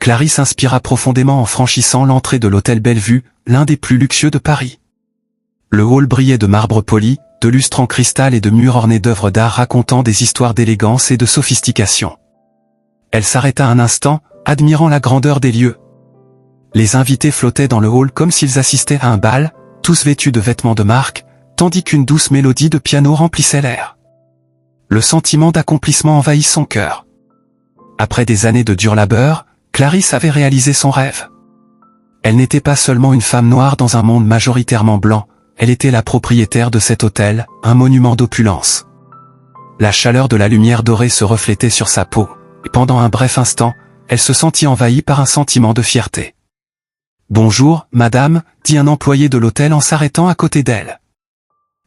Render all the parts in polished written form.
Clarisse inspira profondément en franchissant l'entrée de l'hôtel Bellevue, l'un des plus luxueux de Paris. Le hall brillait de marbre poli, de lustres en cristal et de murs ornés d'œuvres d'art racontant des histoires d'élégance et de sophistication. Elle s'arrêta un instant, admirant la grandeur des lieux. Les invités flottaient dans le hall comme s'ils assistaient à un bal, tous vêtus de vêtements de marque, tandis qu'une douce mélodie de piano remplissait l'air. Le sentiment d'accomplissement envahit son cœur. Après des années de dur labeur, Clarisse avait réalisé son rêve. Elle n'était pas seulement une femme noire dans un monde majoritairement blanc, elle était la propriétaire de cet hôtel, un monument d'opulence. La chaleur de la lumière dorée se reflétait sur sa peau, et pendant un bref instant, elle se sentit envahie par un sentiment de fierté. « Bonjour, madame », dit un employé de l'hôtel en s'arrêtant à côté d'elle.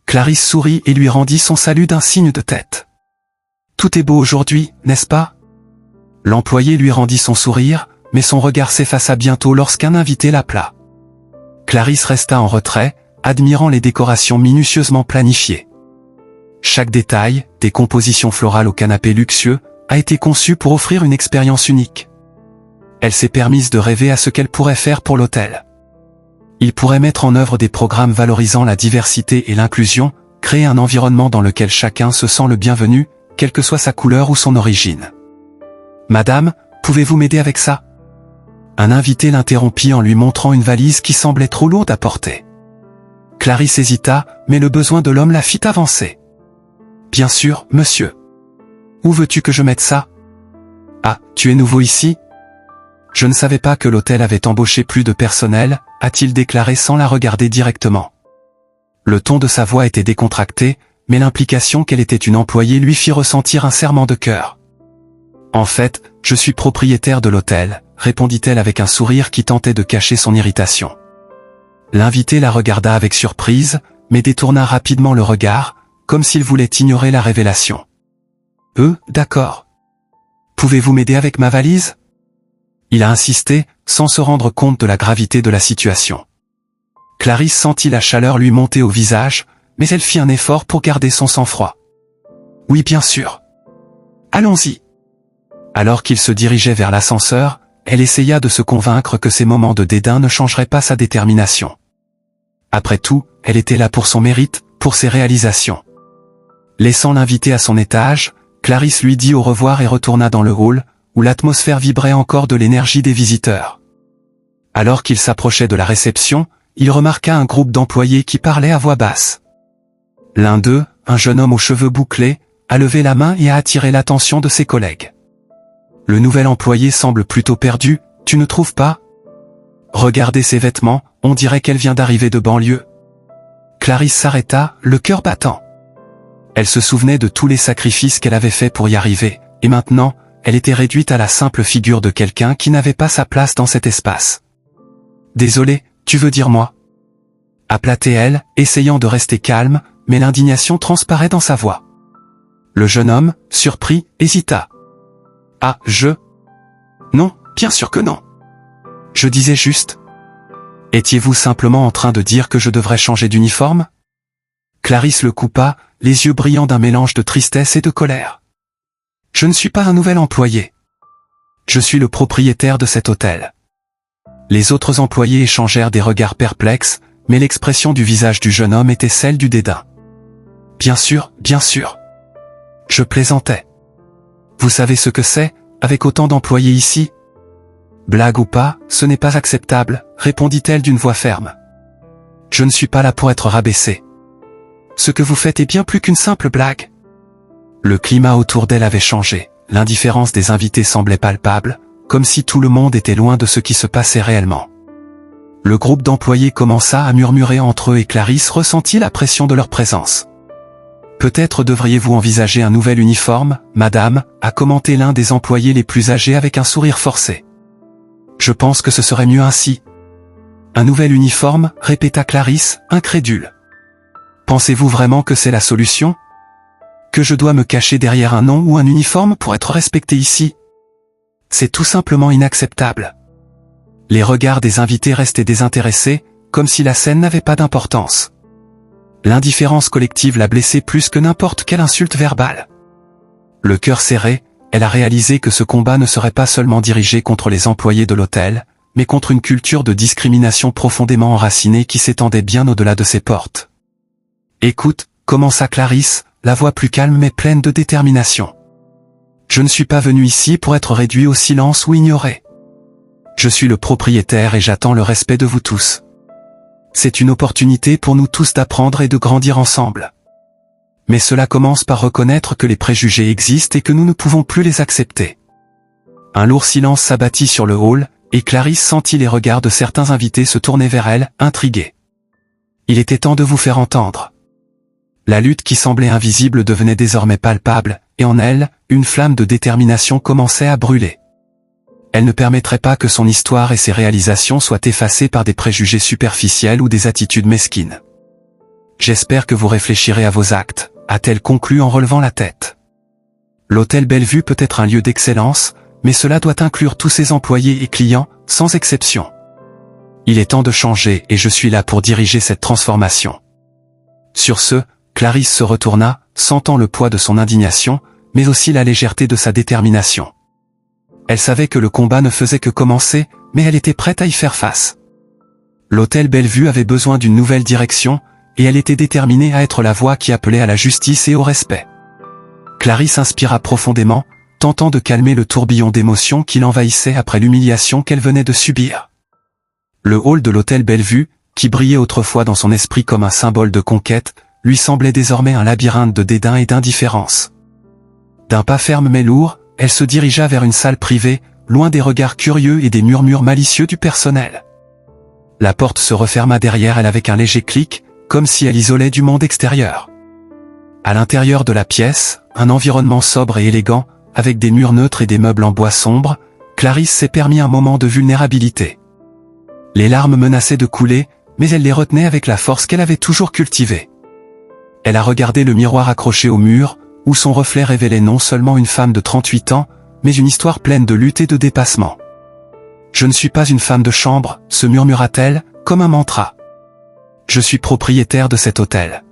Clarisse sourit et lui rendit son salut d'un signe de tête. « Tout est beau aujourd'hui, n'est-ce pas ?» L'employé lui rendit son sourire, mais son regard s'effaça bientôt lorsqu'un invité l'appela. Clarisse resta en retrait, admirant les décorations minutieusement planifiées. Chaque détail, des compositions florales au canapé luxueux, a été conçu pour offrir une expérience unique. Elle s'est permise de rêver à ce qu'elle pourrait faire pour l'hôtel. Il pourrait mettre en œuvre des programmes valorisant la diversité et l'inclusion, créer un environnement dans lequel chacun se sent le bienvenu, quelle que soit sa couleur ou son origine. « Madame, pouvez-vous m'aider avec ça ?» Un invité l'interrompit en lui montrant une valise qui semblait trop lourde à porter. Clarisse hésita, mais le besoin de l'homme la fit avancer. « Bien sûr, monsieur. Où veux-tu que je mette ça ? Ah, tu es nouveau ici ? Je ne savais pas que l'hôtel avait embauché plus de personnel, a-t-il déclaré sans la regarder directement. Le ton de sa voix était décontracté, mais l'implication qu'elle était une employée lui fit ressentir un serrement de cœur. « En fait, je suis propriétaire de l'hôtel », répondit-elle avec un sourire qui tentait de cacher son irritation. L'invité la regarda avec surprise, mais détourna rapidement le regard, comme s'il voulait ignorer la révélation. « D'accord. Pouvez-vous m'aider avec ma valise ?» Il a insisté, sans se rendre compte de la gravité de la situation. Clarisse sentit la chaleur lui monter au visage, mais elle fit un effort pour garder son sang-froid. « Oui, bien sûr. Allons-y. » Alors qu'il se dirigeait vers l'ascenseur, elle essaya de se convaincre que ces moments de dédain ne changeraient pas sa détermination. Après tout, elle était là pour son mérite, pour ses réalisations. Laissant l'invité à son étage, Clarisse lui dit au revoir et retourna dans le hall, où l'atmosphère vibrait encore de l'énergie des visiteurs. Alors qu'il s'approchait de la réception, il remarqua un groupe d'employés qui parlaient à voix basse. L'un d'eux, un jeune homme aux cheveux bouclés, a levé la main et a attiré l'attention de ses collègues. Le nouvel employé semble plutôt perdu, tu ne trouves pas ? Regardez ses vêtements, on dirait qu'elle vient d'arriver de banlieue. Clarisse s'arrêta, le cœur battant. Elle se souvenait de tous les sacrifices qu'elle avait faits pour y arriver, et maintenant, elle était réduite à la simple figure de quelqu'un qui n'avait pas sa place dans cet espace. « Désolé, tu veux dire moi ?» appela-t-elle, essayant de rester calme, mais l'indignation transparaît dans sa voix. Le jeune homme, surpris, hésita. « Ah, Non, bien sûr que non. Je disais juste. Étiez-vous simplement en train de dire que je devrais changer d'uniforme ?» Clarisse le coupa, les yeux brillants d'un mélange de tristesse et de colère. « Je ne suis pas un nouvel employé. Je suis le propriétaire de cet hôtel. » Les autres employés échangèrent des regards perplexes, mais l'expression du visage du jeune homme était celle du dédain. « Bien sûr, bien sûr. Je plaisantais. Vous savez ce que c'est, avec autant d'employés ici ? Blague ou pas, ce n'est pas acceptable, répondit-elle d'une voix ferme. Je ne suis pas là pour être rabaissée. Ce que vous faites est bien plus qu'une simple blague. Le climat autour d'elle avait changé, l'indifférence des invités semblait palpable, comme si tout le monde était loin de ce qui se passait réellement. Le groupe d'employés commença à murmurer entre eux et Clarisse ressentit la pression de leur présence. Peut-être devriez-vous envisager un nouvel uniforme, madame, a commenté l'un des employés les plus âgés avec un sourire forcé. Je pense que ce serait mieux ainsi. Un nouvel uniforme, répéta Clarisse, incrédule. Pensez-vous vraiment que c'est la solution ? Que je dois me cacher derrière un nom ou un uniforme pour être respecté ici ? C'est tout simplement inacceptable. Les regards des invités restaient désintéressés, comme si la scène n'avait pas d'importance. L'indifférence collective la blessait plus que n'importe quelle insulte verbale. Le cœur serré, elle a réalisé que ce combat ne serait pas seulement dirigé contre les employés de l'hôtel, mais contre une culture de discrimination profondément enracinée qui s'étendait bien au-delà de ses portes. « Écoute, » commença Clarisse, la voix plus calme mais pleine de détermination. « Je ne suis pas venu ici pour être réduit au silence ou ignoré. Je suis le propriétaire et j'attends le respect de vous tous. C'est une opportunité pour nous tous d'apprendre et de grandir ensemble. Mais cela commence par reconnaître que les préjugés existent et que nous ne pouvons plus les accepter. » Un lourd silence s'abattit sur le hall, et Clarisse sentit les regards de certains invités se tourner vers elle, intrigués. Il était temps de vous faire entendre. La lutte qui semblait invisible devenait désormais palpable, et en elle, une flamme de détermination commençait à brûler. Elle ne permettrait pas que son histoire et ses réalisations soient effacées par des préjugés superficiels ou des attitudes mesquines. « J'espère que vous réfléchirez à vos actes, » a-t-elle conclu en relevant la tête. L'hôtel Bellevue peut être un lieu d'excellence, mais cela doit inclure tous ses employés et clients, sans exception. Il est temps de changer et je suis là pour diriger cette transformation. Sur ce, Clarisse se retourna, sentant le poids de son indignation, mais aussi la légèreté de sa détermination. Elle savait que le combat ne faisait que commencer, mais elle était prête à y faire face. L'hôtel Bellevue avait besoin d'une nouvelle direction, et elle était déterminée à être la voix qui appelait à la justice et au respect. Clarisse inspira profondément, tentant de calmer le tourbillon d'émotions qui l'envahissait après l'humiliation qu'elle venait de subir. Le hall de l'hôtel Bellevue, qui brillait autrefois dans son esprit comme un symbole de conquête, lui semblait désormais un labyrinthe de dédain et d'indifférence. D'un pas ferme mais lourd, elle se dirigea vers une salle privée, loin des regards curieux et des murmures malicieux du personnel. La porte se referma derrière elle avec un léger clic, comme si elle isolait du monde extérieur. À l'intérieur de la pièce, un environnement sobre et élégant, avec des murs neutres et des meubles en bois sombre, Clarisse s'est permis un moment de vulnérabilité. Les larmes menaçaient de couler, mais elle les retenait avec la force qu'elle avait toujours cultivée. Elle a regardé le miroir accroché au mur, où son reflet révélait non seulement une femme de 38 ans, mais une histoire pleine de lutte et de dépassement. « Je ne suis pas une femme de chambre », se murmura-t-elle, comme un mantra. « Je suis propriétaire de cet hôtel. »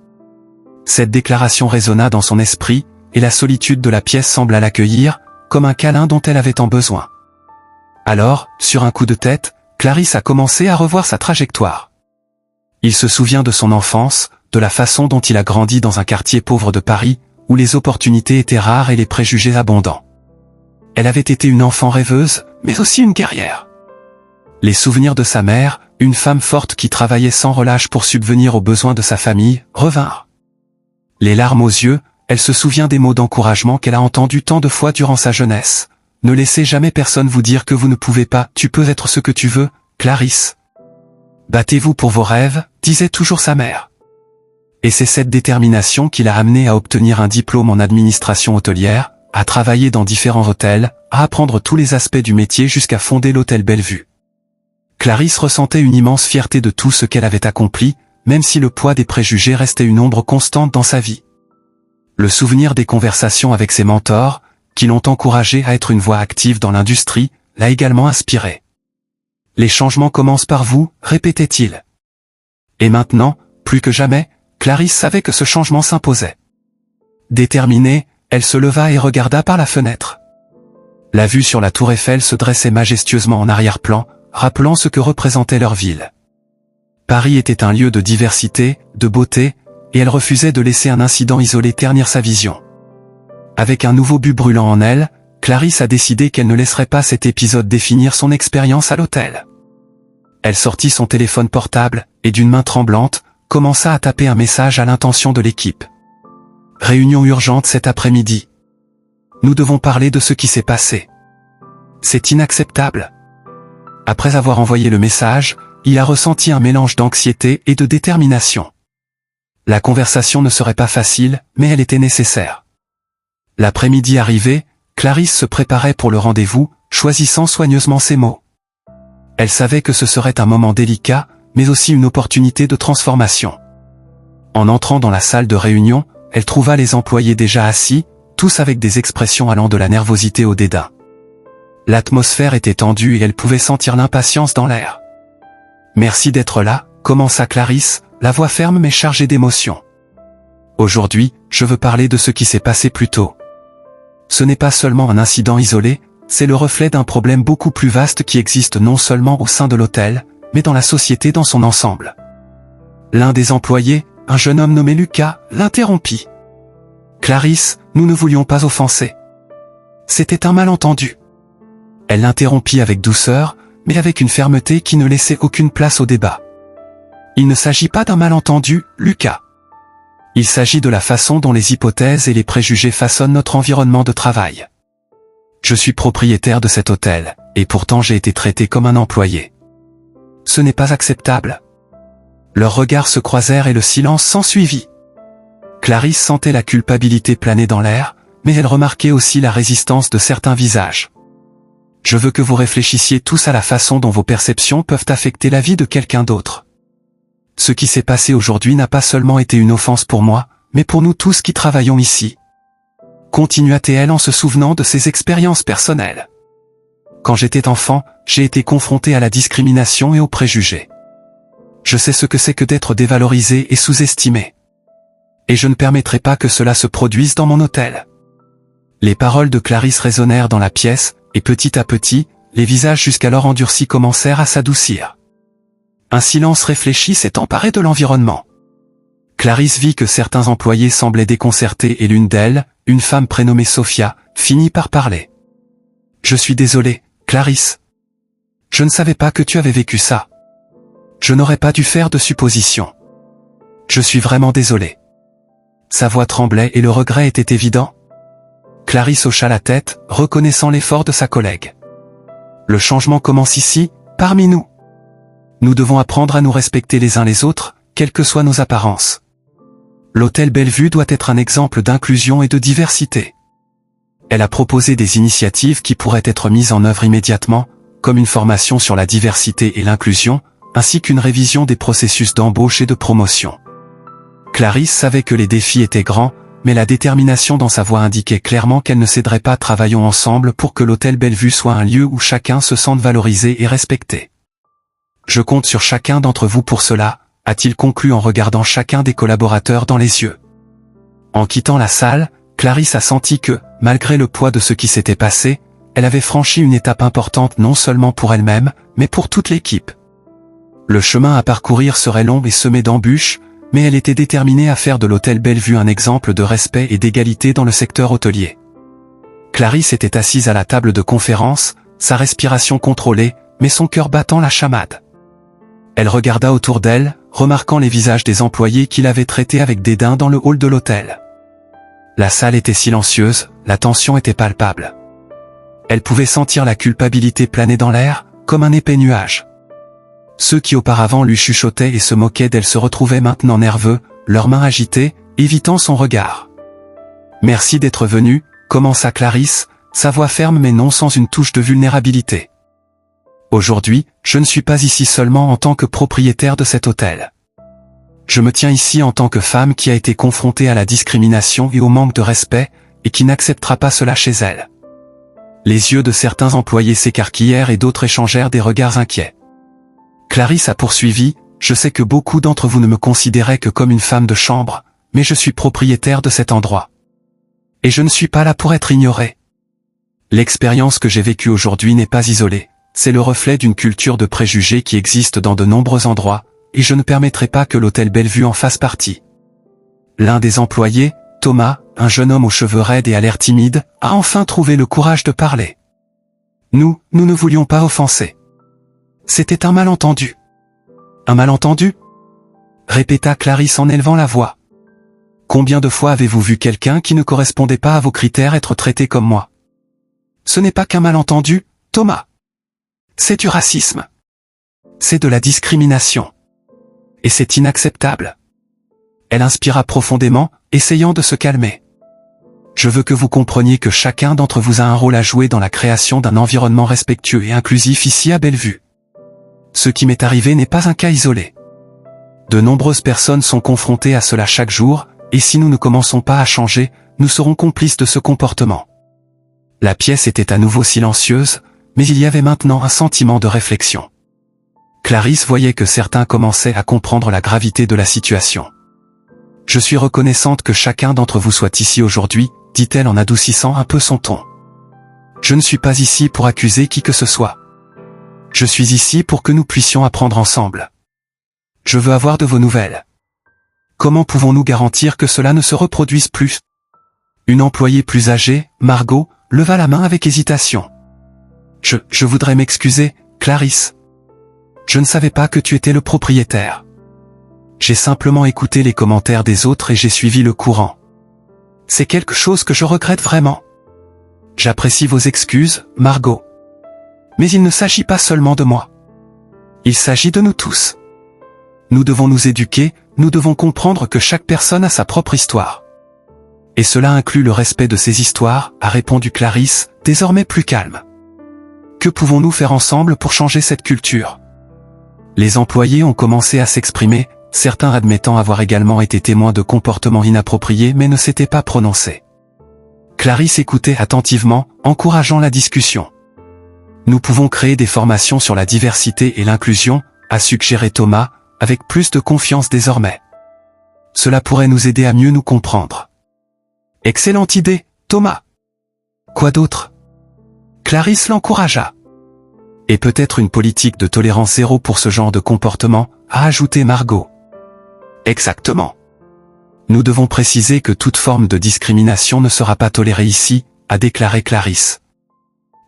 Cette déclaration résonna dans son esprit, et la solitude de la pièce sembla l'accueillir, comme un câlin dont elle avait tant besoin. Alors, sur un coup de tête, Clarisse a commencé à revoir sa trajectoire. Il se souvient de son enfance, de la façon dont il a grandi dans un quartier pauvre de Paris, où les opportunités étaient rares et les préjugés abondants. Elle avait été une enfant rêveuse, mais aussi une guerrière. Les souvenirs de sa mère, une femme forte qui travaillait sans relâche pour subvenir aux besoins de sa famille, revinrent. Les larmes aux yeux, elle se souvient des mots d'encouragement qu'elle a entendus tant de fois durant sa jeunesse. « Ne laissez jamais personne vous dire que vous ne pouvez pas, tu peux être ce que tu veux, Clarisse. Battez-vous pour vos rêves », disait toujours sa mère. Et c'est cette détermination qui l'a amenée à obtenir un diplôme en administration hôtelière, à travailler dans différents hôtels, à apprendre tous les aspects du métier jusqu'à fonder l'hôtel Bellevue. Clarisse ressentait une immense fierté de tout ce qu'elle avait accompli, même si le poids des préjugés restait une ombre constante dans sa vie. Le souvenir des conversations avec ses mentors, qui l'ont encouragée à être une voix active dans l'industrie, l'a également inspirée. « Les changements commencent par vous », répétait-il. Et maintenant, plus que jamais, Clarisse savait que ce changement s'imposait. Déterminée, elle se leva et regarda par la fenêtre. La vue sur la tour Eiffel se dressait majestueusement en arrière-plan, rappelant ce que représentait leur ville. Paris était un lieu de diversité, de beauté, et elle refusait de laisser un incident isolé ternir sa vision. Avec un nouveau but brûlant en elle, Clarisse a décidé qu'elle ne laisserait pas cet épisode définir son expérience à l'hôtel. Elle sortit son téléphone portable, et d'une main tremblante, commença à taper un message à l'intention de l'équipe. « Réunion urgente cet après-midi. Nous devons parler de ce qui s'est passé. C'est inacceptable. » Après avoir envoyé le message, il a ressenti un mélange d'anxiété et de détermination. La conversation ne serait pas facile, mais elle était nécessaire. L'après-midi arrivé, Clarisse se préparait pour le rendez-vous, choisissant soigneusement ses mots. Elle savait que ce serait un moment délicat, mais aussi une opportunité de transformation. En entrant dans la salle de réunion, elle trouva les employés déjà assis, tous avec des expressions allant de la nervosité au dédain. L'atmosphère était tendue et elle pouvait sentir l'impatience dans l'air. « Merci d'être là », commença Clarisse, la voix ferme mais chargée d'émotion. « Aujourd'hui, je veux parler de ce qui s'est passé plus tôt. Ce n'est pas seulement un incident isolé, c'est le reflet d'un problème beaucoup plus vaste qui existe non seulement au sein de l'hôtel, mais dans la société dans son ensemble. L'un des employés, un jeune homme nommé Lucas, l'interrompit. « Clarisse, nous ne voulions pas offenser. C'était un malentendu. » Elle l'interrompit avec douceur, mais avec une fermeté qui ne laissait aucune place au débat. « Il ne s'agit pas d'un malentendu, Lucas. Il s'agit de la façon dont les hypothèses et les préjugés façonnent notre environnement de travail. Je suis propriétaire de cet hôtel, et pourtant j'ai été traité comme un employé. Ce n'est pas acceptable. » Leurs regards se croisèrent et le silence s'ensuivit. Clarisse sentait la culpabilité planer dans l'air, mais elle remarquait aussi la résistance de certains visages. « Je veux que vous réfléchissiez tous à la façon dont vos perceptions peuvent affecter la vie de quelqu'un d'autre. Ce qui s'est passé aujourd'hui n'a pas seulement été une offense pour moi, mais pour nous tous qui travaillons ici. » Continua-t-elle en se souvenant de ses expériences personnelles. « Quand j'étais enfant, j'ai été confronté à la discrimination et aux préjugés. Je sais ce que c'est que d'être dévalorisé et sous-estimé. Et je ne permettrai pas que cela se produise dans mon hôtel. » Les paroles de Clarisse résonnèrent dans la pièce, et petit à petit, les visages jusqu'alors endurcis commencèrent à s'adoucir. Un silence réfléchi s'est emparé de l'environnement. Clarisse vit que certains employés semblaient déconcertés et l'une d'elles, une femme prénommée Sophia, finit par parler. « Je suis désolée, Clarisse. Je ne savais pas que tu avais vécu ça. Je n'aurais pas dû faire de suppositions. Je suis vraiment désolée. » Sa voix tremblait et le regret était évident. Clarisse hocha la tête, reconnaissant l'effort de sa collègue. « Le changement commence ici, parmi nous. Nous devons apprendre à nous respecter les uns les autres, quelles que soient nos apparences. L'hôtel Bellevue doit être un exemple d'inclusion et de diversité. » Elle a proposé des initiatives qui pourraient être mises en œuvre immédiatement, comme une formation sur la diversité et l'inclusion, ainsi qu'une révision des processus d'embauche et de promotion. Clarisse savait que les défis étaient grands, mais la détermination dans sa voix indiquait clairement qu'elle ne céderait pas. « Travaillons ensemble pour que l'hôtel Bellevue soit un lieu où chacun se sente valorisé et respecté. Je compte sur chacun d'entre vous pour cela, » a-t-il conclu en regardant chacun des collaborateurs dans les yeux. En quittant la salle, Clarisse a senti que, malgré le poids de ce qui s'était passé, elle avait franchi une étape importante non seulement pour elle-même, mais pour toute l'équipe. Le chemin à parcourir serait long et semé d'embûches, mais elle était déterminée à faire de l'hôtel Bellevue un exemple de respect et d'égalité dans le secteur hôtelier. Clarisse était assise à la table de conférence, sa respiration contrôlée, mais son cœur battant la chamade. Elle regarda autour d'elle, remarquant les visages des employés qui l'avaient traitée avec dédain dans le hall de l'hôtel. La salle était silencieuse, la tension était palpable. Elle pouvait sentir la culpabilité planer dans l'air, comme un épais nuage. Ceux qui auparavant lui chuchotaient et se moquaient d'elle se retrouvaient maintenant nerveux, leurs mains agitées, évitant son regard. « Merci d'être venu », commença Clarisse, sa voix ferme mais non sans une touche de vulnérabilité. « Aujourd'hui, je ne suis pas ici seulement en tant que propriétaire de cet hôtel. Je me tiens ici en tant que femme qui a été confrontée à la discrimination et au manque de respect, et qui n'acceptera pas cela chez elle. » Les yeux de certains employés s'écarquillèrent et d'autres échangèrent des regards inquiets. Clarisse a poursuivi, « Je sais que beaucoup d'entre vous ne me considéraient que comme une femme de chambre, mais je suis propriétaire de cet endroit. Et je ne suis pas là pour être ignorée. L'expérience que j'ai vécue aujourd'hui n'est pas isolée, c'est le reflet d'une culture de préjugés qui existe dans de nombreux endroits, et je ne permettrai pas que l'hôtel Bellevue en fasse partie. » L'un des employés, Thomas, un jeune homme aux cheveux raides et à l'air timide, a enfin trouvé le courage de parler. « Nous ne voulions pas offenser. C'était un malentendu. » « Un malentendu ?» répéta Clarisse en élevant la voix. « Combien de fois avez-vous vu quelqu'un qui ne correspondait pas à vos critères être traité comme moi? Ce n'est pas qu'un malentendu, Thomas. C'est du racisme. C'est de la discrimination. Et c'est inacceptable. » Elle inspira profondément, essayant de se calmer. « Je veux que vous compreniez que chacun d'entre vous a un rôle à jouer dans la création d'un environnement respectueux et inclusif ici à Bellevue. Ce qui m'est arrivé n'est pas un cas isolé. De nombreuses personnes sont confrontées à cela chaque jour, et si nous ne commençons pas à changer, nous serons complices de ce comportement. » La pièce était à nouveau silencieuse, mais il y avait maintenant un sentiment de réflexion. Clarisse voyait que certains commençaient à comprendre la gravité de la situation. « Je suis reconnaissante que chacun d'entre vous soit ici aujourd'hui, dit-elle en adoucissant un peu son ton. Je ne suis pas ici pour accuser qui que ce soit. Je suis ici pour que nous puissions apprendre ensemble. Je veux avoir de vos nouvelles. Comment pouvons-nous garantir que cela ne se reproduise plus? Une employée plus âgée, Margot, leva la main avec hésitation. Je voudrais m'excuser, Clarisse. Je ne savais pas que tu étais le propriétaire. J'ai simplement écouté les commentaires des autres et j'ai suivi le courant. C'est quelque chose que je regrette vraiment. J'apprécie vos excuses, Margot. Mais il ne s'agit pas seulement de moi. Il s'agit de nous tous. Nous devons nous éduquer, nous devons comprendre que chaque personne a sa propre histoire. Et cela inclut le respect de ces histoires, a répondu Clarisse, désormais plus calme. Que pouvons-nous faire ensemble pour changer cette culture? Les employés ont commencé à s'exprimer, certains admettant avoir également été témoins de comportements inappropriés mais ne s'étaient pas prononcés. Clarisse écoutait attentivement, encourageant la discussion. Nous pouvons créer des formations sur la diversité et l'inclusion, a suggéré Thomas, avec plus de confiance désormais. Cela pourrait nous aider à mieux nous comprendre. Excellente idée, Thomas. Quoi d'autre? Clarisse l'encouragea. Et peut-être une politique de tolérance zéro pour ce genre de comportement, a ajouté Margot. Exactement. Nous devons préciser que toute forme de discrimination ne sera pas tolérée ici, a déclaré Clarisse.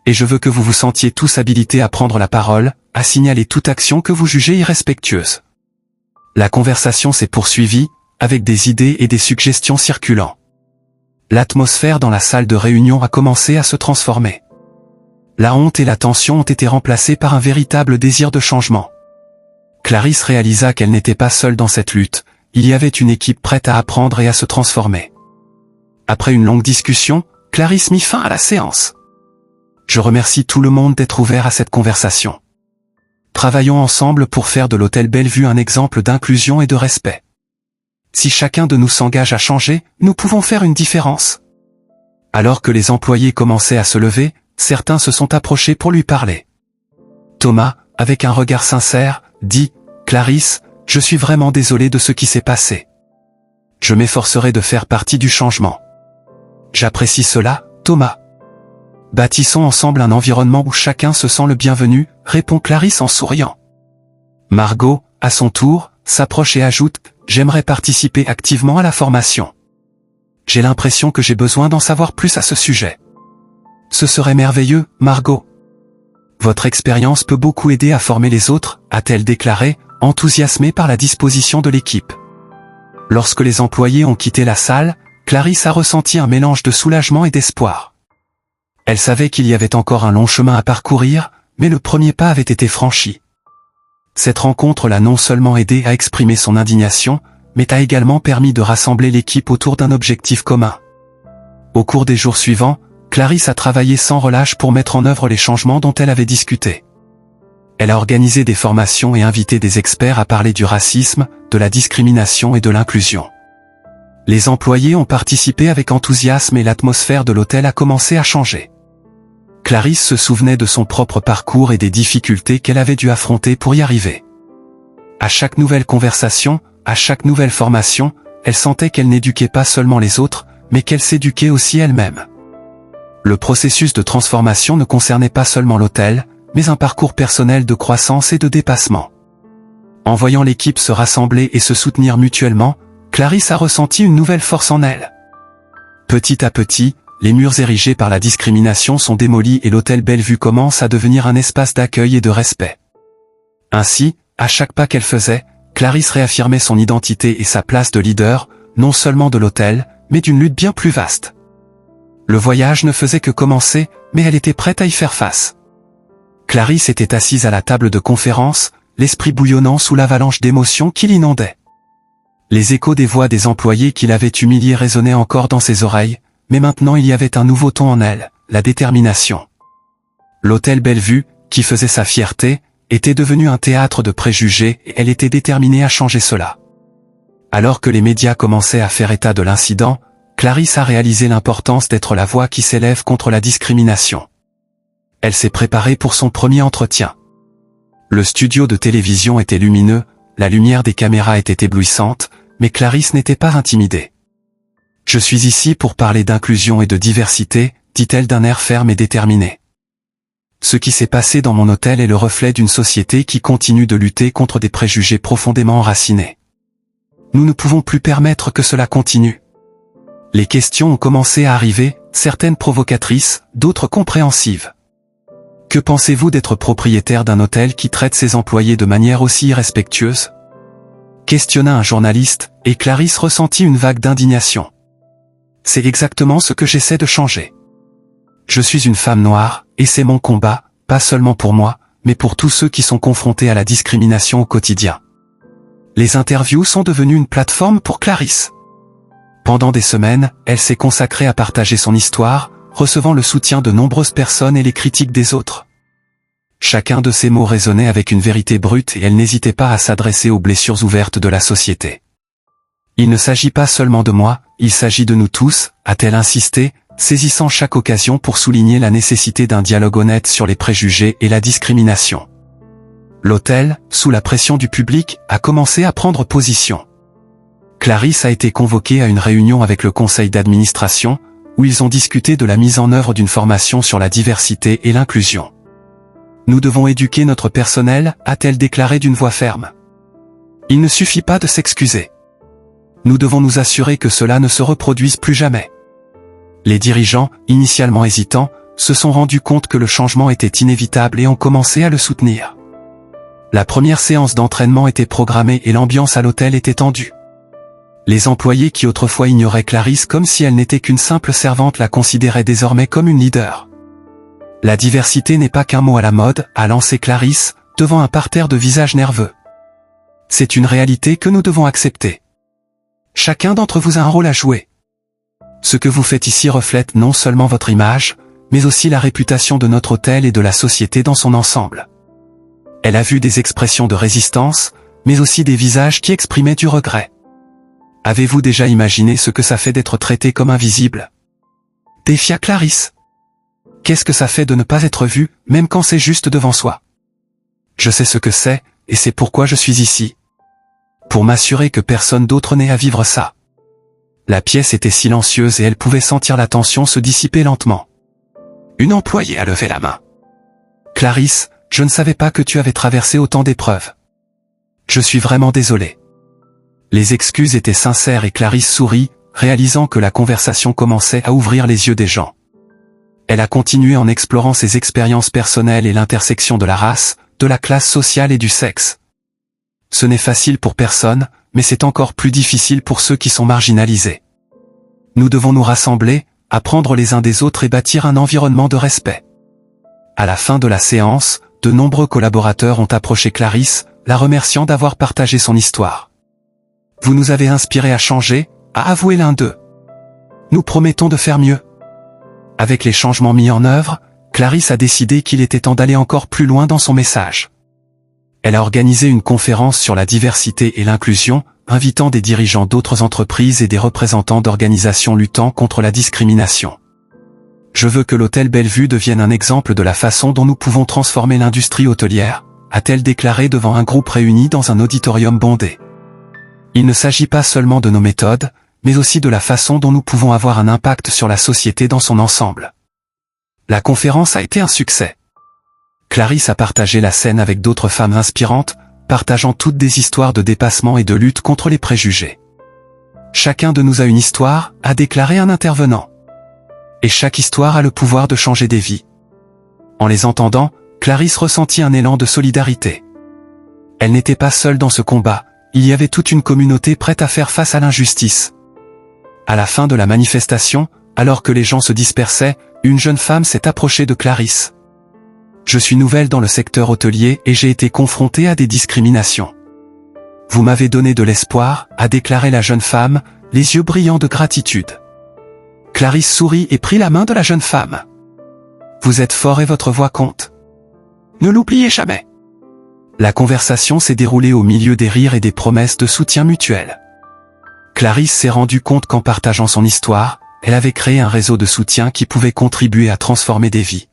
Et je veux que vous vous sentiez tous habilités à prendre la parole, à signaler toute action que vous jugez irrespectueuse. La conversation s'est poursuivie, avec des idées et des suggestions circulant. L'atmosphère dans la salle de réunion a commencé à se transformer. La honte et la tension ont été remplacées par un véritable désir de changement. Clarisse réalisa qu'elle n'était pas seule dans cette lutte, il y avait une équipe prête à apprendre et à se transformer. Après une longue discussion, Clarisse mit fin à la séance. Je remercie tout le monde d'être ouvert à cette conversation. Travaillons ensemble pour faire de l'hôtel Bellevue un exemple d'inclusion et de respect. Si chacun de nous s'engage à changer, nous pouvons faire une différence. Alors que les employés commençaient à se lever, certains se sont approchés pour lui parler. Thomas, avec un regard sincère, dit « Clarisse, je suis vraiment désolé de ce qui s'est passé. Je m'efforcerai de faire partie du changement. » J'apprécie cela, Thomas. Bâtissons ensemble un environnement où chacun se sent le bienvenu, répond Clarisse en souriant. Margot, à son tour, s'approche et ajoute « J'aimerais participer activement à la formation. J'ai l'impression que j'ai besoin d'en savoir plus à ce sujet. » Ce serait merveilleux, Margot. Votre expérience peut beaucoup aider à former les autres, a-t-elle déclaré, enthousiasmée par la disposition de l'équipe. Lorsque les employés ont quitté la salle, Clarisse a ressenti un mélange de soulagement et d'espoir. Elle savait qu'il y avait encore un long chemin à parcourir, mais le premier pas avait été franchi. Cette rencontre l'a non seulement aidé à exprimer son indignation, mais a également permis de rassembler l'équipe autour d'un objectif commun. Au cours des jours suivants, Clarisse a travaillé sans relâche pour mettre en œuvre les changements dont elle avait discuté. Elle a organisé des formations et invité des experts à parler du racisme, de la discrimination et de l'inclusion. Les employés ont participé avec enthousiasme et l'atmosphère de l'hôtel a commencé à changer. Clarisse se souvenait de son propre parcours et des difficultés qu'elle avait dû affronter pour y arriver. À chaque nouvelle conversation, à chaque nouvelle formation, elle sentait qu'elle n'éduquait pas seulement les autres, mais qu'elle s'éduquait aussi elle-même. Le processus de transformation ne concernait pas seulement l'hôtel, mais un parcours personnel de croissance et de dépassement. En voyant l'équipe se rassembler et se soutenir mutuellement, Clarisse a ressenti une nouvelle force en elle. Petit à petit, les murs érigés par la discrimination sont démolis et l'hôtel Bellevue commence à devenir un espace d'accueil et de respect. Ainsi, à chaque pas qu'elle faisait, Clarisse réaffirmait son identité et sa place de leader, non seulement de l'hôtel, mais d'une lutte bien plus vaste. Le voyage ne faisait que commencer, mais elle était prête à y faire face. Clarisse était assise à la table de conférence, l'esprit bouillonnant sous l'avalanche d'émotions qui l'inondait. Les échos des voix des employés qui l'avaient humiliée résonnaient encore dans ses oreilles, mais maintenant il y avait un nouveau ton en elle, la détermination. L'hôtel Bellevue, qui faisait sa fierté, était devenu un théâtre de préjugés et elle était déterminée à changer cela. Alors que les médias commençaient à faire état de l'incident, Clarisse a réalisé l'importance d'être la voix qui s'élève contre la discrimination. Elle s'est préparée pour son premier entretien. Le studio de télévision était lumineux, la lumière des caméras était éblouissante, mais Clarisse n'était pas intimidée. « Je suis ici pour parler d'inclusion et de diversité, dit-elle d'un air ferme et déterminé. Ce qui s'est passé dans mon hôtel est le reflet d'une société qui continue de lutter contre des préjugés profondément enracinés. Nous ne pouvons plus permettre que cela continue. Les questions ont commencé à arriver, certaines provocatrices, d'autres compréhensives. Que pensez-vous d'être propriétaire d'un hôtel qui traite ses employés de manière aussi irrespectueuse? Questionna un journaliste, et Clarisse ressentit une vague d'indignation. C'est exactement ce que j'essaie de changer. Je suis une femme noire, et c'est mon combat, pas seulement pour moi, mais pour tous ceux qui sont confrontés à la discrimination au quotidien. Les interviews sont devenues une plateforme pour Clarisse. Pendant des semaines, elle s'est consacrée à partager son histoire, recevant le soutien de nombreuses personnes et les critiques des autres. Chacun de ses mots résonnait avec une vérité brute et elle n'hésitait pas à s'adresser aux blessures ouvertes de la société. Il ne s'agit pas seulement de moi, il s'agit de nous tous, a-t-elle insisté, saisissant chaque occasion pour souligner la nécessité d'un dialogue honnête sur les préjugés et la discrimination. L'hôtel, sous la pression du public, a commencé à prendre position. Clarisse a été convoquée à une réunion avec le conseil d'administration, où ils ont discuté de la mise en œuvre d'une formation sur la diversité et l'inclusion. Nous devons éduquer notre personnel, a-t-elle déclaré d'une voix ferme. Il ne suffit pas de s'excuser. Nous devons nous assurer que cela ne se reproduise plus jamais. Les dirigeants, initialement hésitants, se sont rendus compte que le changement était inévitable et ont commencé à le soutenir. La première séance d'entraînement était programmée et l'ambiance à l'hôtel était tendue. Les employés qui autrefois ignoraient Clarisse comme si elle n'était qu'une simple servante la considéraient désormais comme une leader. La diversité n'est pas qu'un mot à la mode, a lancé Clarisse, devant un parterre de visages nerveux. C'est une réalité que nous devons accepter. Chacun d'entre vous a un rôle à jouer. Ce que vous faites ici reflète non seulement votre image, mais aussi la réputation de notre hôtel et de la société dans son ensemble. Elle a vu des expressions de résistance, mais aussi des visages qui exprimaient du regret. Avez-vous déjà imaginé ce que ça fait d'être traité comme invisible? Défia Clarisse. Qu'est-ce que ça fait de ne pas être vu, même quand c'est juste devant soi? Je sais ce que c'est, et c'est pourquoi je suis ici. Pour m'assurer que personne d'autre n'ait à vivre ça. La pièce était silencieuse et elle pouvait sentir la tension se dissiper lentement. Une employée a levé la main. Clarisse, je ne savais pas que tu avais traversé autant d'épreuves. Je suis vraiment désolé. Les excuses étaient sincères et Clarisse sourit, réalisant que la conversation commençait à ouvrir les yeux des gens. Elle a continué en explorant ses expériences personnelles et l'intersection de la race, de la classe sociale et du sexe. Ce n'est facile pour personne, mais c'est encore plus difficile pour ceux qui sont marginalisés. Nous devons nous rassembler, apprendre les uns des autres et bâtir un environnement de respect. À la fin de la séance, de nombreux collaborateurs ont approché Clarisse, la remerciant d'avoir partagé son histoire. Vous nous avez inspiré à changer, a avoué l'un d'eux. Nous promettons de faire mieux. Avec les changements mis en œuvre, Clarisse a décidé qu'il était temps d'aller encore plus loin dans son message. Elle a organisé une conférence sur la diversité et l'inclusion, invitant des dirigeants d'autres entreprises et des représentants d'organisations luttant contre la discrimination. Je veux que l'hôtel Bellevue devienne un exemple de la façon dont nous pouvons transformer l'industrie hôtelière, a-t-elle déclaré devant un groupe réuni dans un auditorium bondé. Il ne s'agit pas seulement de nos méthodes, mais aussi de la façon dont nous pouvons avoir un impact sur la société dans son ensemble. La conférence a été un succès. Clarisse a partagé la scène avec d'autres femmes inspirantes, partageant toutes des histoires de dépassement et de lutte contre les préjugés. Chacun de nous a une histoire, a déclaré un intervenant. Et chaque histoire a le pouvoir de changer des vies. En les entendant, Clarisse ressentit un élan de solidarité. Elle n'était pas seule dans ce combat, il y avait toute une communauté prête à faire face à l'injustice. À la fin de la manifestation, alors que les gens se dispersaient, une jeune femme s'est approchée de Clarisse. Je suis nouvelle dans le secteur hôtelier et j'ai été confrontée à des discriminations. Vous m'avez donné de l'espoir, a déclaré la jeune femme, les yeux brillants de gratitude. Clarisse sourit et prit la main de la jeune femme. Vous êtes fort et votre voix compte. Ne l'oubliez jamais. La conversation s'est déroulée au milieu des rires et des promesses de soutien mutuel. Clarisse s'est rendue compte qu'en partageant son histoire, elle avait créé un réseau de soutien qui pouvait contribuer à transformer des vies.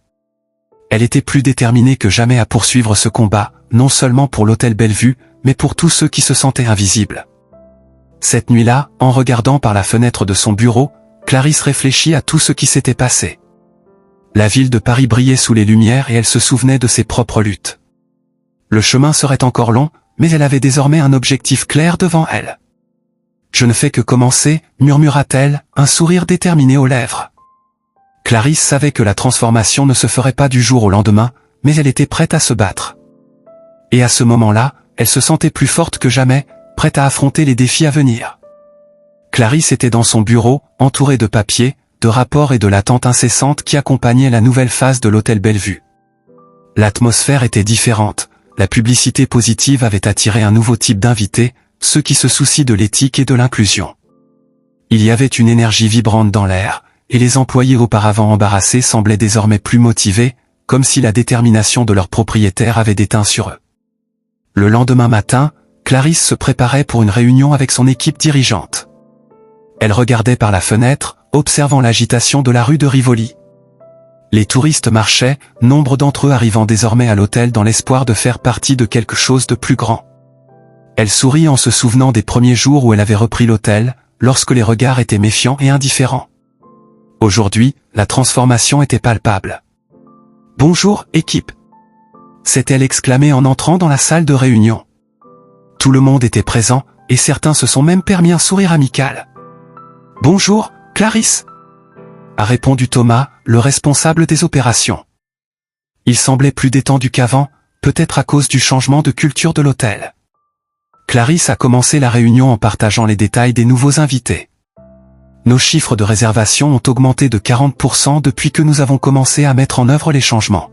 Elle était plus déterminée que jamais à poursuivre ce combat, non seulement pour l'hôtel Bellevue, mais pour tous ceux qui se sentaient invisibles. Cette nuit-là, en regardant par la fenêtre de son bureau, Clarisse réfléchit à tout ce qui s'était passé. La ville de Paris brillait sous les lumières et elle se souvenait de ses propres luttes. Le chemin serait encore long, mais elle avait désormais un objectif clair devant elle. « Je ne fais que commencer », murmura-t-elle, un sourire déterminé aux lèvres. Clarisse savait que la transformation ne se ferait pas du jour au lendemain, mais elle était prête à se battre. Et à ce moment-là, elle se sentait plus forte que jamais, prête à affronter les défis à venir. Clarisse était dans son bureau, entourée de papiers, de rapports et de l'attente incessante qui accompagnait la nouvelle phase de l'hôtel Bellevue. L'atmosphère était différente, la publicité positive avait attiré un nouveau type d'invités, ceux qui se soucient de l'éthique et de l'inclusion. Il y avait une énergie vibrante dans l'air, et les employés auparavant embarrassés semblaient désormais plus motivés, comme si la détermination de leur propriétaire avait déteint sur eux. Le lendemain matin, Clarisse se préparait pour une réunion avec son équipe dirigeante. Elle regardait par la fenêtre, observant l'agitation de la rue de Rivoli. Les touristes marchaient, nombre d'entre eux arrivant désormais à l'hôtel dans l'espoir de faire partie de quelque chose de plus grand. Elle sourit en se souvenant des premiers jours où elle avait repris l'hôtel, lorsque les regards étaient méfiants et indifférents. Aujourd'hui, la transformation était palpable. « Bonjour, équipe !» s'est-elle exclamée en entrant dans la salle de réunion. Tout le monde était présent, et certains se sont même permis un sourire amical. « Bonjour, Clarisse !» a répondu Thomas, le responsable des opérations. Il semblait plus détendu qu'avant, peut-être à cause du changement de culture de l'hôtel. Clarisse a commencé la réunion en partageant les détails des nouveaux invités. Nos chiffres de réservation ont augmenté de 40% depuis que nous avons commencé à mettre en œuvre les changements.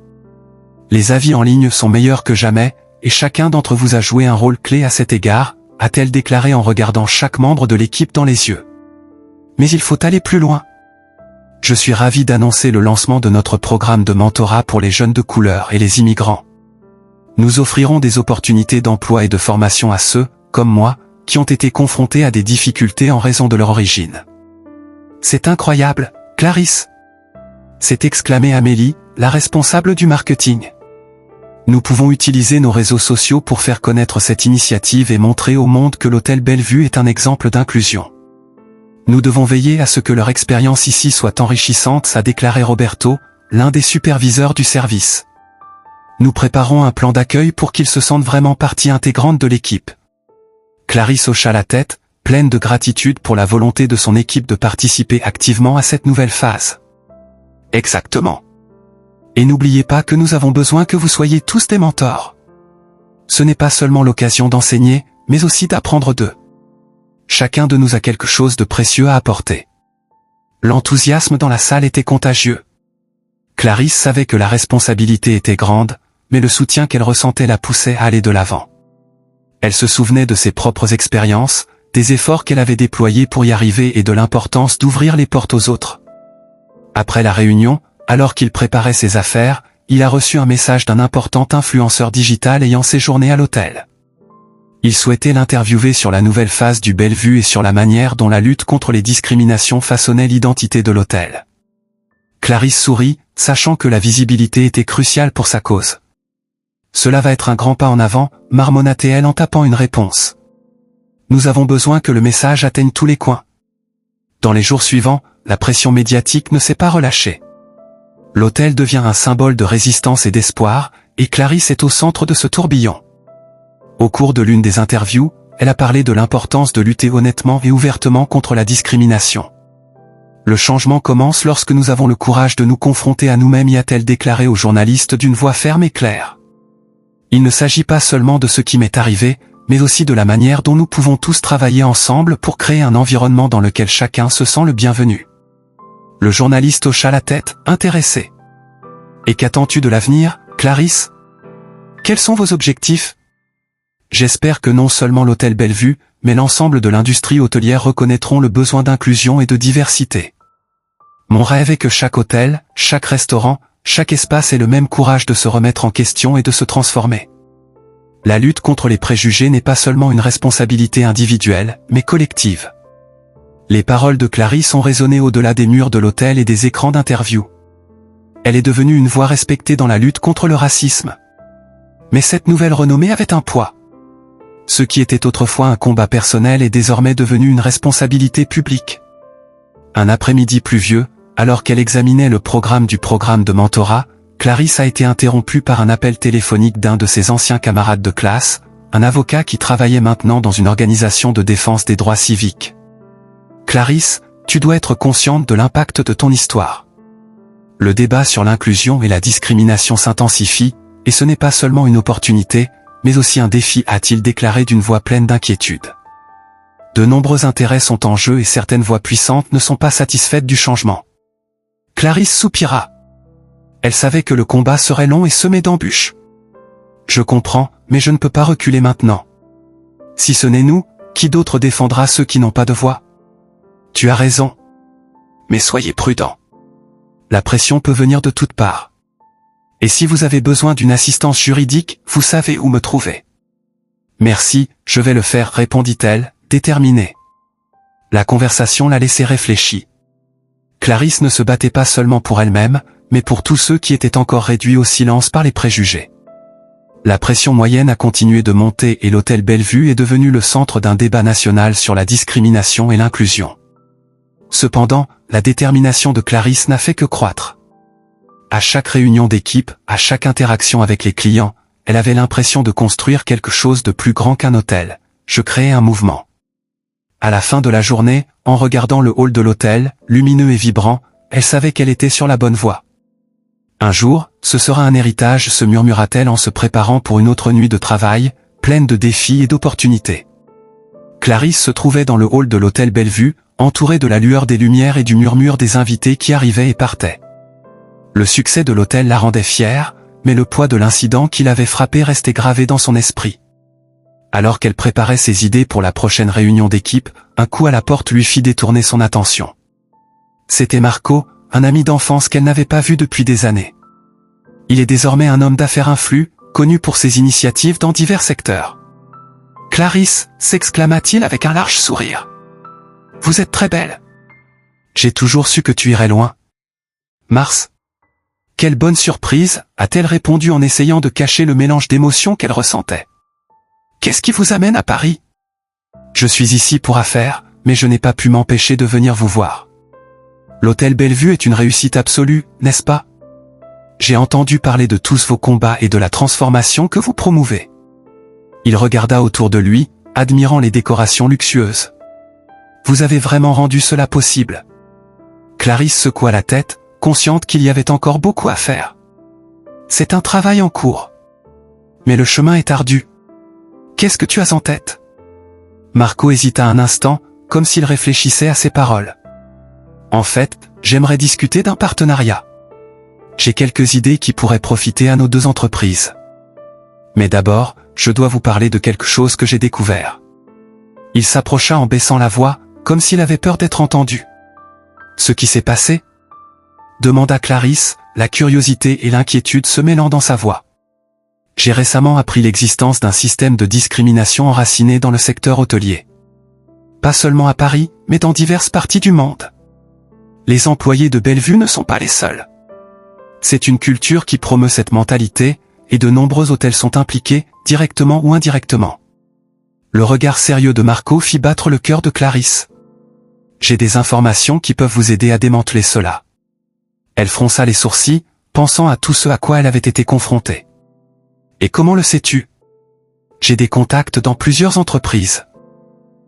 Les avis en ligne sont meilleurs que jamais, et chacun d'entre vous a joué un rôle clé à cet égard, a-t-elle déclaré en regardant chaque membre de l'équipe dans les yeux. Mais il faut aller plus loin. Je suis ravi d'annoncer le lancement de notre programme de mentorat pour les jeunes de couleur et les immigrants. Nous offrirons des opportunités d'emploi et de formation à ceux, comme moi, qui ont été confrontés à des difficultés en raison de leur origine. C'est incroyable, Clarisse !» s'est exclamée Amélie, la responsable du marketing. Nous pouvons utiliser nos réseaux sociaux pour faire connaître cette initiative et montrer au monde que l'hôtel Bellevue est un exemple d'inclusion. Nous devons veiller à ce que leur expérience ici soit enrichissante, a déclaré Roberto, l'un des superviseurs du service. Nous préparons un plan d'accueil pour qu'ils se sentent vraiment partie intégrante de l'équipe. Clarisse hocha la tête, pleine de gratitude pour la volonté de son équipe de participer activement à cette nouvelle phase. Exactement. Et n'oubliez pas que nous avons besoin que vous soyez tous des mentors. Ce n'est pas seulement l'occasion d'enseigner, mais aussi d'apprendre d'eux. Chacun de nous a quelque chose de précieux à apporter. L'enthousiasme dans la salle était contagieux. Clarisse savait que la responsabilité était grande, mais le soutien qu'elle ressentait la poussait à aller de l'avant. Elle se souvenait de ses propres expériences, des efforts qu'elle avait déployés pour y arriver et de l'importance d'ouvrir les portes aux autres. Après la réunion, alors qu'il préparait ses affaires, il a reçu un message d'un important influenceur digital ayant séjourné à l'hôtel. Il souhaitait l'interviewer sur la nouvelle phase du Bellevue et sur la manière dont la lutte contre les discriminations façonnait l'identité de l'hôtel. Clarisse sourit, sachant que la visibilité était cruciale pour sa cause. Cela va être un grand pas en avant, marmonna-t-elle en tapant une réponse. Nous avons besoin que le message atteigne tous les coins. Dans les jours suivants, la pression médiatique ne s'est pas relâchée. L'hôtel devient un symbole de résistance et d'espoir, et Clarisse est au centre de ce tourbillon. Au cours de l'une des interviews, elle a parlé de l'importance de lutter honnêtement et ouvertement contre la discrimination. Le changement commence lorsque nous avons le courage de nous confronter à nous-mêmes, y a-t-elle déclaré aux journalistes d'une voix ferme et claire. Il ne s'agit pas seulement de ce qui m'est arrivé, mais aussi de la manière dont nous pouvons tous travailler ensemble pour créer un environnement dans lequel chacun se sent le bienvenu. Le journaliste hocha la tête, intéressé. « Et qu'attends-tu de l'avenir, Clarisse ? Quels sont vos objectifs ? J'espère que non seulement l'hôtel Bellevue, mais l'ensemble de l'industrie hôtelière reconnaîtront le besoin d'inclusion et de diversité. Mon rêve est que chaque hôtel, chaque restaurant, chaque espace ait le même courage de se remettre en question et de se transformer. La lutte contre les préjugés n'est pas seulement une responsabilité individuelle, mais collective. » Les paroles de Clarisse ont résonné au-delà des murs de l'hôtel et des écrans d'interview. Elle est devenue une voix respectée dans la lutte contre le racisme. Mais cette nouvelle renommée avait un poids. Ce qui était autrefois un combat personnel est désormais devenu une responsabilité publique. Un après-midi pluvieux, alors qu'elle examinait le programme de mentorat, Clarisse a été interrompue par un appel téléphonique d'un de ses anciens camarades de classe, un avocat qui travaillait maintenant dans une organisation de défense des droits civiques. « Clarisse, tu dois être consciente de l'impact de ton histoire. Le débat sur l'inclusion et la discrimination s'intensifie, et ce n'est pas seulement une opportunité, mais aussi un défi, a-t-il déclaré d'une voix pleine d'inquiétude. De nombreux intérêts sont en jeu et certaines voix puissantes ne sont pas satisfaites du changement. Clarisse soupira. Elle savait que le combat serait long et semé d'embûches. Je comprends, mais je ne peux pas reculer maintenant. Si ce n'est nous, qui d'autre défendra ceux qui n'ont pas de voix? Tu as raison. Mais soyez prudents. La pression peut venir de toutes parts. Et si vous avez besoin d'une assistance juridique, vous savez où me trouver. Merci, je vais le faire, répondit-elle, déterminée. La conversation l'a laissé réfléchie. Clarisse ne se battait pas seulement pour elle-même, mais pour tous ceux qui étaient encore réduits au silence par les préjugés. La pression moyenne a continué de monter et l'hôtel Bellevue est devenu le centre d'un débat national sur la discrimination et l'inclusion. Cependant, la détermination de Clarisse n'a fait que croître. À chaque réunion d'équipe, à chaque interaction avec les clients, elle avait l'impression de construire quelque chose de plus grand qu'un hôtel. Je créais un mouvement. À la fin de la journée, en regardant le hall de l'hôtel, lumineux et vibrant, elle savait qu'elle était sur la bonne voie. Un jour, ce sera un héritage, se murmura-t-elle en se préparant pour une autre nuit de travail, pleine de défis et d'opportunités. Clarisse se trouvait dans le hall de l'hôtel Bellevue, entourée de la lueur des lumières et du murmure des invités qui arrivaient et partaient. Le succès de l'hôtel la rendait fière, mais le poids de l'incident qui l'avait frappée restait gravé dans son esprit. Alors qu'elle préparait ses idées pour la prochaine réunion d'équipe, un coup à la porte lui fit détourner son attention. C'était Marco, un ami d'enfance qu'elle n'avait pas vu depuis des années. Il est désormais un homme d'affaires influent, connu pour ses initiatives dans divers secteurs. « Clarisse » s'exclama-t-il avec un large sourire. « Vous êtes très belle. J'ai toujours su que tu irais loin. »« Mars ?» Quelle bonne surprise, a-t-elle répondu en essayant de cacher le mélange d'émotions qu'elle ressentait. « Qu'est-ce qui vous amène à Paris ?»« Je suis ici pour affaires, mais je n'ai pas pu m'empêcher de venir vous voir. L'hôtel Bellevue est une réussite absolue, n'est-ce pas? J'ai entendu parler de tous vos combats et de la transformation que vous promouvez. » Il regarda autour de lui, admirant les décorations luxueuses. « Vous avez vraiment rendu cela possible. » Clarisse secoua la tête, consciente qu'il y avait encore beaucoup à faire. « C'est un travail en cours. Mais le chemin est ardu. Qu'est-ce que tu as en tête ?» Marco hésita un instant, comme s'il réfléchissait à ses paroles. « En fait, j'aimerais discuter d'un partenariat. J'ai quelques idées qui pourraient profiter à nos deux entreprises. Mais d'abord, je dois vous parler de quelque chose que j'ai découvert. » Il s'approcha en baissant la voix, comme s'il avait peur d'être entendu. « Ce qui s'est passé ?» demanda Clarisse, la curiosité et l'inquiétude se mêlant dans sa voix. « J'ai récemment appris l'existence d'un système de discrimination enraciné dans le secteur hôtelier. Pas seulement à Paris, mais dans diverses parties du monde. Les employés de Bellevue ne sont pas les seuls. C'est une culture qui promeut cette mentalité, et de nombreux hôtels sont impliqués, directement ou indirectement. » Le regard sérieux de Marco fit battre le cœur de Clarisse. « J'ai des informations qui peuvent vous aider à démanteler cela. » Elle fronça les sourcils, pensant à tout ce à quoi elle avait été confrontée. « Et comment le sais-tu ? » J'ai des contacts dans plusieurs entreprises.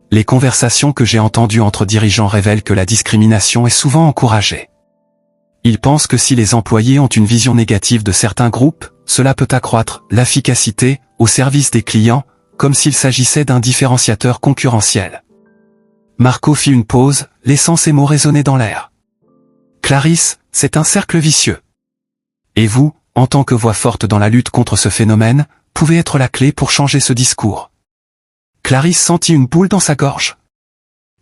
Les conversations que j'ai entendues entre dirigeants révèlent que la discrimination est souvent encouragée. Ils pensent que si les employés ont une vision négative de certains groupes, cela peut accroître l'efficacité au service des clients, comme s'il s'agissait d'un différenciateur concurrentiel. Marco fit une pause, laissant ses mots résonner dans l'air. « Clarisse, c'est un cercle vicieux. Et vous, en tant que voix forte dans la lutte contre ce phénomène, pouvez être la clé pour changer ce discours. » Clarisse sentit une boule dans sa gorge.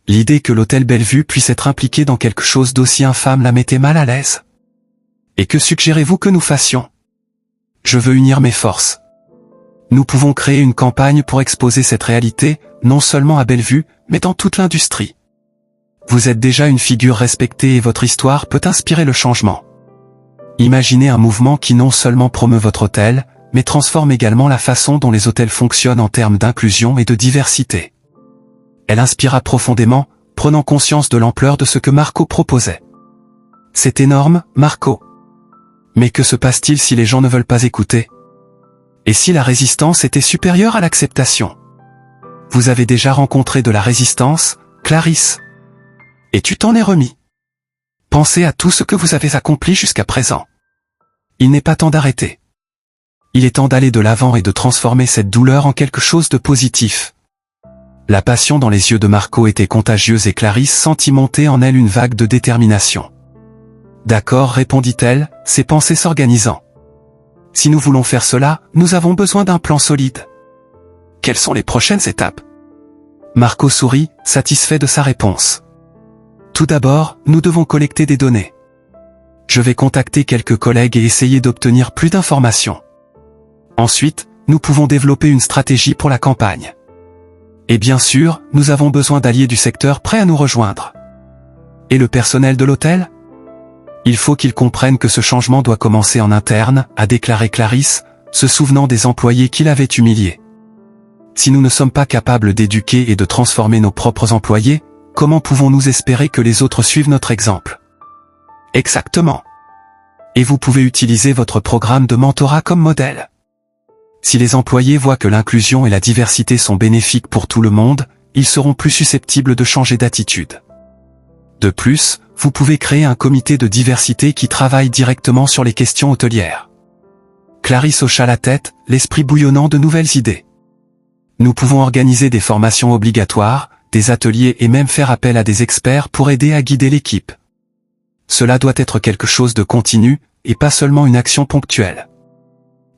L'idée que l'hôtel Bellevue puisse être impliqué dans quelque chose d'aussi infâme la mettait mal à l'aise. « Et que suggérez-vous que nous fassions ? » Je veux unir mes forces. Nous pouvons créer une campagne pour exposer cette réalité, non seulement à Bellevue, mais dans toute l'industrie. Vous êtes déjà une figure respectée et votre histoire peut inspirer le changement. Imaginez un mouvement qui non seulement promeut votre hôtel, mais transforme également la façon dont les hôtels fonctionnent en termes d'inclusion et de diversité. Elle inspira profondément, prenant conscience de l'ampleur de ce que Marco proposait. C'est énorme, Marco. Mais que se passe-t-il si les gens ne veulent pas écouter? Et si la résistance était supérieure à l'acceptation? Vous avez déjà rencontré de la résistance, Clarisse? Et tu t'en es remis? Pensez à tout ce que vous avez accompli jusqu'à présent. Il n'est pas temps d'arrêter. Il est temps d'aller de l'avant et de transformer cette douleur en quelque chose de positif. La passion dans les yeux de Marco était contagieuse et Clarisse sentit monter en elle une vague de détermination. D'accord, répondit-elle, ses pensées s'organisant. Si nous voulons faire cela, nous avons besoin d'un plan solide. Quelles sont les prochaines étapes? Marco sourit, satisfait de sa réponse. Tout d'abord, nous devons collecter des données. Je vais contacter quelques collègues et essayer d'obtenir plus d'informations. Ensuite, nous pouvons développer une stratégie pour la campagne. Et bien sûr, nous avons besoin d'alliés du secteur prêts à nous rejoindre. Et le personnel de l'hôtel? Il faut qu'ils comprennent que ce changement doit commencer en interne, a déclaré Clarisse, se souvenant des employés qui l'avaient humiliée. Si nous ne sommes pas capables d'éduquer et de transformer nos propres employés, comment pouvons-nous espérer que les autres suivent notre exemple? Exactement. Et vous pouvez utiliser votre programme de mentorat comme modèle. Si les employés voient que l'inclusion et la diversité sont bénéfiques pour tout le monde, ils seront plus susceptibles de changer d'attitude. De plus, vous pouvez créer un comité de diversité qui travaille directement sur les questions hôtelières. Clarisse hocha la tête, l'esprit bouillonnant de nouvelles idées. Nous pouvons organiser des formations obligatoires, des ateliers et même faire appel à des experts pour aider à guider l'équipe. Cela doit être quelque chose de continu, et pas seulement une action ponctuelle.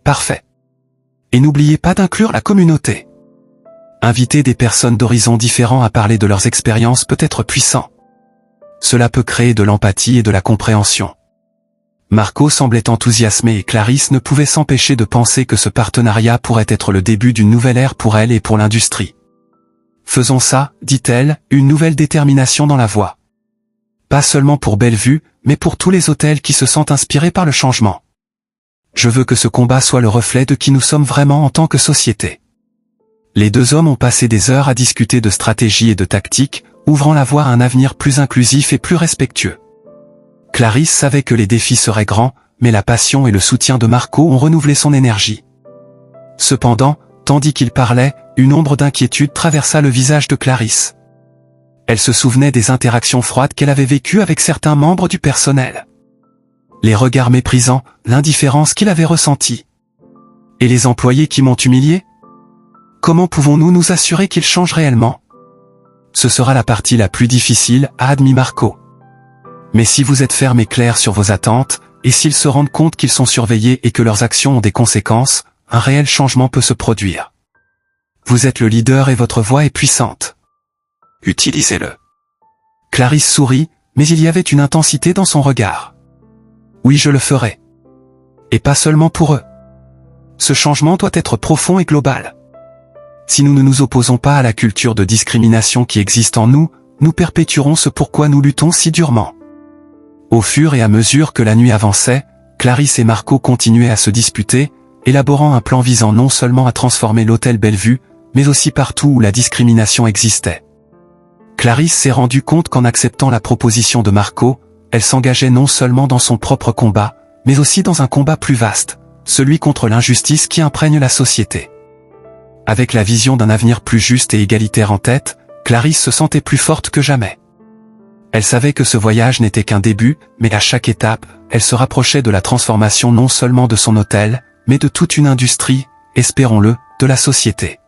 Parfait. Et n'oubliez pas d'inclure la communauté. Inviter des personnes d'horizons différents à parler de leurs expériences peut être puissant. Cela peut créer de l'empathie et de la compréhension. Marco semblait enthousiasmé et Clarisse ne pouvait s'empêcher de penser que ce partenariat pourrait être le début d'une nouvelle ère pour elle et pour l'industrie. Faisons ça, dit-elle, une nouvelle détermination dans la voix. Pas seulement pour Bellevue, mais pour tous les hôtels qui se sentent inspirés par le changement. Je veux que ce combat soit le reflet de qui nous sommes vraiment en tant que société. Les deux hommes ont passé des heures à discuter de stratégie et de tactique, ouvrant la voie à un avenir plus inclusif et plus respectueux. Clarisse savait que les défis seraient grands, mais la passion et le soutien de Marco ont renouvelé son énergie. Cependant, tandis qu'il parlait, une ombre d'inquiétude traversa le visage de Clarisse. Elle se souvenait des interactions froides qu'elle avait vécues avec certains membres du personnel. Les regards méprisants, l'indifférence qu'il avait ressentie. Et les employés qui m'ont humilié? Comment pouvons-nous nous assurer qu'ils changent réellement? Ce sera la partie la plus difficile, a admis Marco. Mais si vous êtes ferme et clair sur vos attentes, et s'ils se rendent compte qu'ils sont surveillés et que leurs actions ont des conséquences, un réel changement peut se produire. Vous êtes le leader et votre voix est puissante. Utilisez-le. Clarisse sourit, mais il y avait une intensité dans son regard. Oui, je le ferai. Et pas seulement pour eux. Ce changement doit être profond et global. Si nous ne nous opposons pas à la culture de discrimination qui existe en nous, nous perpétuerons ce pourquoi nous luttons si durement. Au fur et à mesure que la nuit avançait, Clarisse et Marco continuaient à se disputer, élaborant un plan visant non seulement à transformer l'hôtel Bellevue, mais aussi partout où la discrimination existait. Clarisse s'est rendue compte qu'en acceptant la proposition de Marco, elle s'engageait non seulement dans son propre combat, mais aussi dans un combat plus vaste, celui contre l'injustice qui imprègne la société. Avec la vision d'un avenir plus juste et égalitaire en tête, Clarisse se sentait plus forte que jamais. Elle savait que ce voyage n'était qu'un début, mais à chaque étape, elle se rapprochait de la transformation non seulement de son hôtel, mais de toute une industrie, espérons-le, de la société.